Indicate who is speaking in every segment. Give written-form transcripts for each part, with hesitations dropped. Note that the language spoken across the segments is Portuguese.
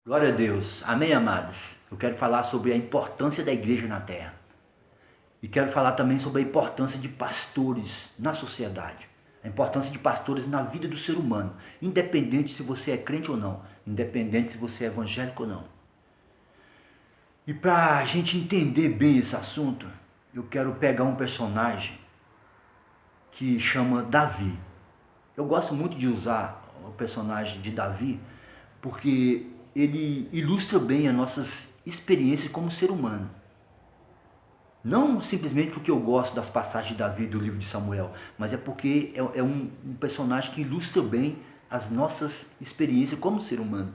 Speaker 1: Glória a Deus. Amém, amados? Eu quero falar sobre a importância da igreja na terra. E quero falar também sobre a importância de pastores na sociedade. A importância de pastores na vida do ser humano. Independente se você é crente ou não. Independente se você é evangélico ou não. E para a gente entender bem esse assunto, eu quero pegar um personagem que chama Davi. Eu gosto muito de usar o personagem de Davi porque ele ilustra bem as nossas experiências como ser humano. Não simplesmente porque eu gosto das passagens de Davi do livro de Samuel, mas é porque é um personagem que ilustra bem as nossas experiências como ser humano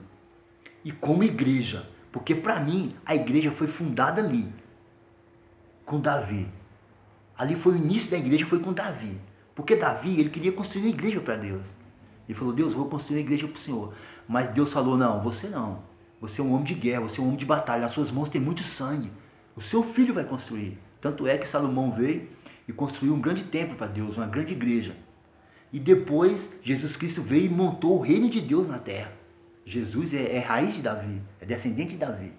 Speaker 1: e como igreja. Porque para mim a igreja foi fundada ali, com Davi. Ali foi o início da igreja, foi com Davi. Porque Davi, ele queria construir uma igreja para Deus. Ele falou: Deus, eu vou construir uma igreja para o Senhor. Mas Deus falou: não, você não. Você é um homem de guerra, você é um homem de batalha. Nas suas mãos tem muito sangue. O seu filho vai construir. Tanto é que Salomão veio e construiu um grande templo para Deus, uma grande igreja. E depois Jesus Cristo veio e montou o reino de Deus na terra. Jesus é raiz de Davi, é descendente de Davi.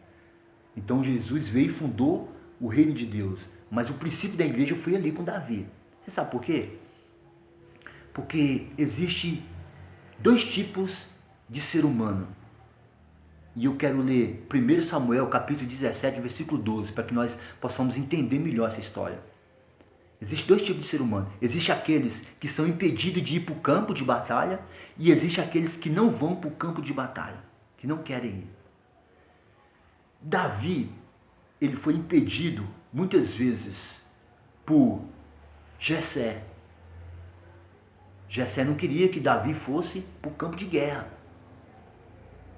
Speaker 1: Então Jesus veio e fundou o reino de Deus. Mas o princípio da igreja foi ali com Davi. Você sabe por quê? Porque existe dois tipos de ser humano. E eu quero ler 1 Samuel capítulo 17, versículo 12, para que nós possamos entender melhor essa história. Existem dois tipos de ser humano. Existem aqueles que são impedidos de ir para o campo de batalha e existem aqueles que não vão para o campo de batalha, que não querem ir. Davi, ele foi impedido muitas vezes por Jessé. Jessé não queria que Davi fosse para o campo de guerra.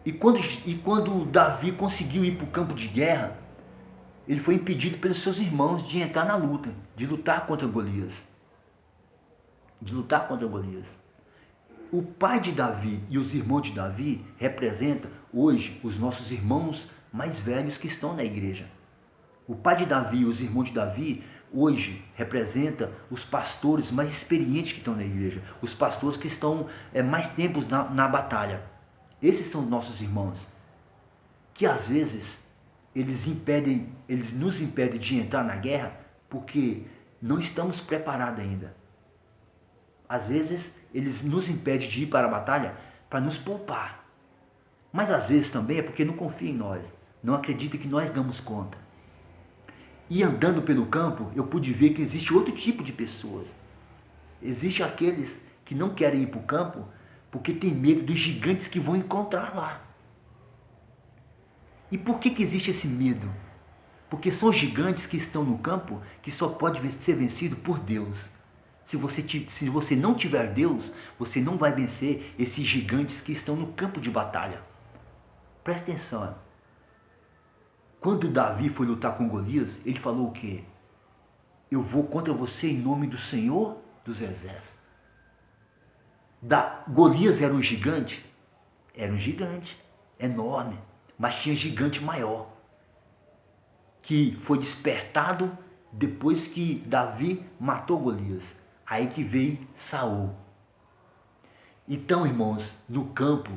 Speaker 1: E quando Davi conseguiu ir para o campo de guerra, ele foi impedido pelos seus irmãos de entrar na luta, de lutar contra Golias. De lutar contra Golias. O pai de Davi e os irmãos de Davi representam hoje os nossos irmãos mais velhos que estão na igreja. O pai de Davi e os irmãos de Davi hoje representa os pastores mais experientes que estão na igreja, os pastores que estão mais tempos na batalha. Esses são nossos irmãos, que às vezes eles nos impedem de entrar na guerra porque não estamos preparados ainda. Às vezes eles nos impedem de ir para a batalha para nos poupar. Mas às vezes também é porque não confia em nós, não acredita que nós damos conta. E andando pelo campo, eu pude ver que existe outro tipo de pessoas. Existem aqueles que não querem ir para o campo porque tem medo dos gigantes que vão encontrar lá. E por que existe esse medo? Porque são gigantes que estão no campo que só pode ser vencido por Deus. Se você não tiver Deus, você não vai vencer esses gigantes que estão no campo de batalha. Presta atenção. Quando Davi foi lutar com Golias, ele falou o quê? Eu vou contra você em nome do Senhor dos Exércitos. Golias era um gigante? Era um gigante, enorme, mas tinha gigante maior, que foi despertado depois que Davi matou Golias. Aí que veio Saul. Então, irmãos, no campo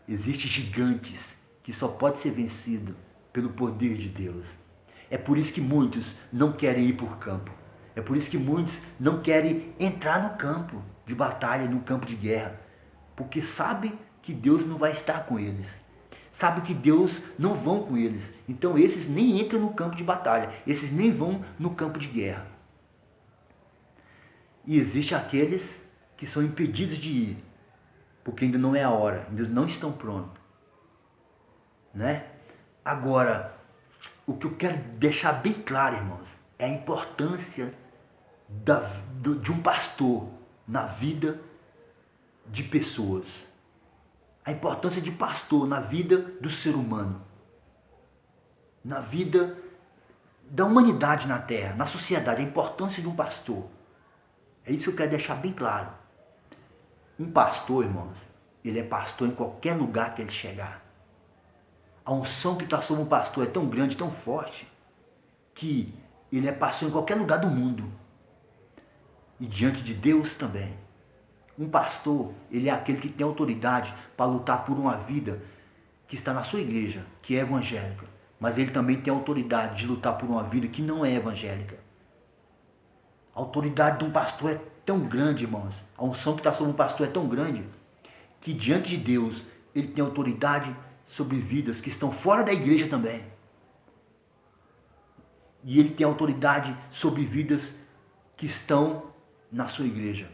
Speaker 1: existem gigantes que só pode ser vencido pelo poder de Deus. É por isso que muitos não querem ir por campo. É por isso que muitos não querem entrar no campo de batalha, no campo de guerra. Porque sabem que Deus não vai estar com eles. Sabem que Deus não vão com eles. Então esses nem entram no campo de batalha. Esses nem vão no campo de guerra. E existem aqueles que são impedidos de ir. Porque ainda não é a hora. Ainda não estão prontos. Né? Agora, o que eu quero deixar bem claro, irmãos, é a importância de um pastor na vida de pessoas. A importância de pastor na vida do ser humano. Na vida da humanidade na terra, na sociedade. A importância de um pastor. É isso que eu quero deixar bem claro. Um pastor, irmãos, ele é pastor em qualquer lugar que ele chegar. A unção que está sobre um pastor é tão grande, tão forte, que ele é pastor em qualquer lugar do mundo. E diante de Deus também. Um pastor, ele é aquele que tem autoridade para lutar por uma vida que está na sua igreja, que é evangélica, mas ele também tem autoridade de lutar por uma vida que não é evangélica. A autoridade de um pastor é tão grande, irmãos. A unção que está sobre um pastor é tão grande que diante de Deus ele tem autoridade sobre vidas que estão fora da igreja também. E ele tem autoridade sobre vidas que estão na sua igreja.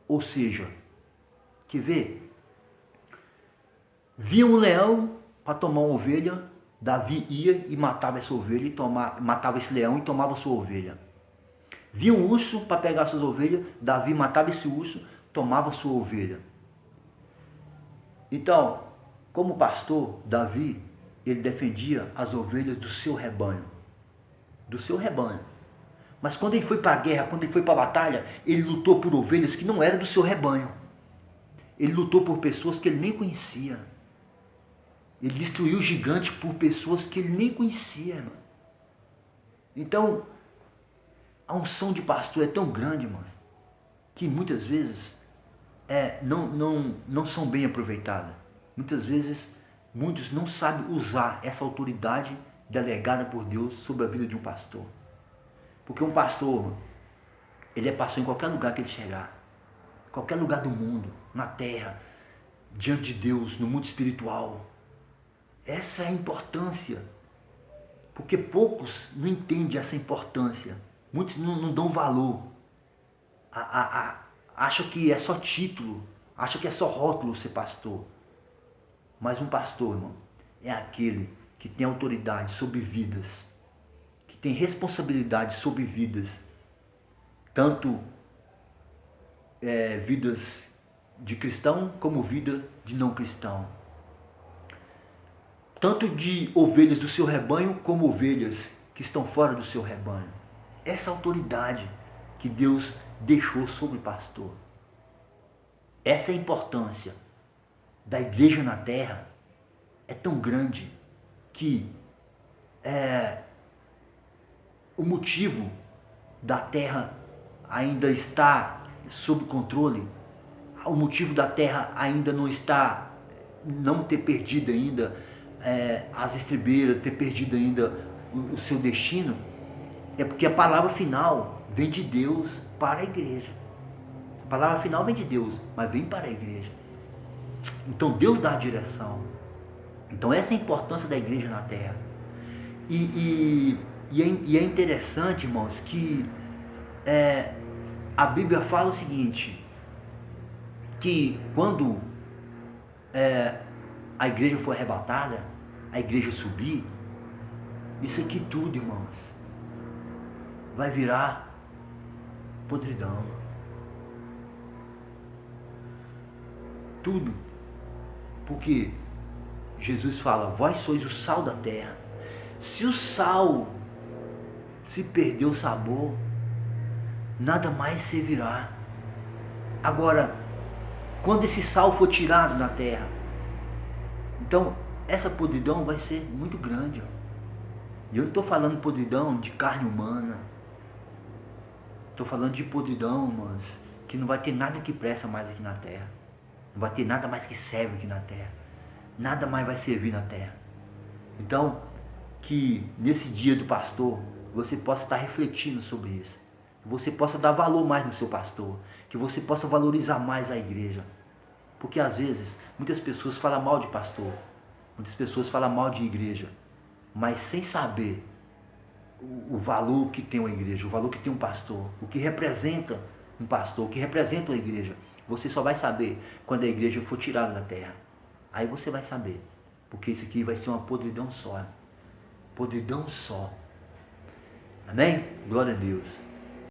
Speaker 1: Ou seja, quer ver? Via um leão para tomar uma ovelha, Davi ia e matava essa ovelha, matava esse leão e tomava sua ovelha. Via um urso para pegar suas ovelhas, Davi matava esse urso, tomava sua ovelha. Então, como pastor, Davi, ele defendia as ovelhas do seu rebanho. Do seu rebanho. Mas quando ele foi para a guerra, quando ele foi para a batalha, ele lutou por ovelhas que não eram do seu rebanho. Ele lutou por pessoas que ele nem conhecia. Ele destruiu o gigante por pessoas que ele nem conhecia, irmão. Então, a unção de pastor é tão grande, irmãos, que muitas vezes não são bem aproveitadas. Muitas vezes, muitos não sabem usar essa autoridade delegada por Deus sobre a vida de um pastor. Porque um pastor, ele é pastor em qualquer lugar que ele chegar. Qualquer lugar do mundo, na terra, diante de Deus, no mundo espiritual. Essa é a importância. Porque poucos não entendem essa importância. Muitos não dão valor. Acham que é só título. Acham que é só rótulo ser pastor. Mas um pastor, irmão, é aquele que tem autoridade sobre vidas. Que tem responsabilidade sobre vidas. Tanto vidas de cristão como vida de não cristão. Tanto de ovelhas do seu rebanho como ovelhas que estão fora do seu rebanho. Essa autoridade que Deus deixou sobre o pastor. Essa importância da igreja na terra é tão grande que o motivo da terra ainda está sob controle, o motivo da terra ainda não ter perdido ainda as estribeiras, ter perdido ainda o seu destino, é porque a palavra final vem de Deus para a igreja. A palavra final vem de Deus, mas vem para a igreja. Então Deus dá a direção. Então essa é a importância da igreja na terra. E é interessante, irmãos, que a Bíblia fala o seguinte, que quando a igreja for arrebatada, a igreja subir, isso aqui tudo, irmãos, vai virar podridão. Tudo. Porque Jesus fala, vós sois o sal da terra. Se o sal se perder o sabor, nada mais servirá. Agora, quando esse sal for tirado da terra, então essa podridão vai ser muito grande. E eu não estou falando podridão de carne humana. Estou falando de podridão, mas que não vai ter nada que presta mais aqui na terra. Não vai ter nada mais que serve aqui na terra. Nada mais vai servir na terra. Então, que nesse dia do pastor, você possa estar refletindo sobre isso. Que você possa dar valor mais no seu pastor. Que você possa valorizar mais a igreja. Porque às vezes, muitas pessoas falam mal de pastor. Muitas pessoas falam mal de igreja. Mas sem saber o valor que tem uma igreja, o valor que tem um pastor, o que representa um pastor, o que representa a igreja. Você só vai saber quando a igreja for tirada da terra. Aí você vai saber. Porque isso aqui vai ser uma podridão só. Podridão só. Amém? Glória a Deus.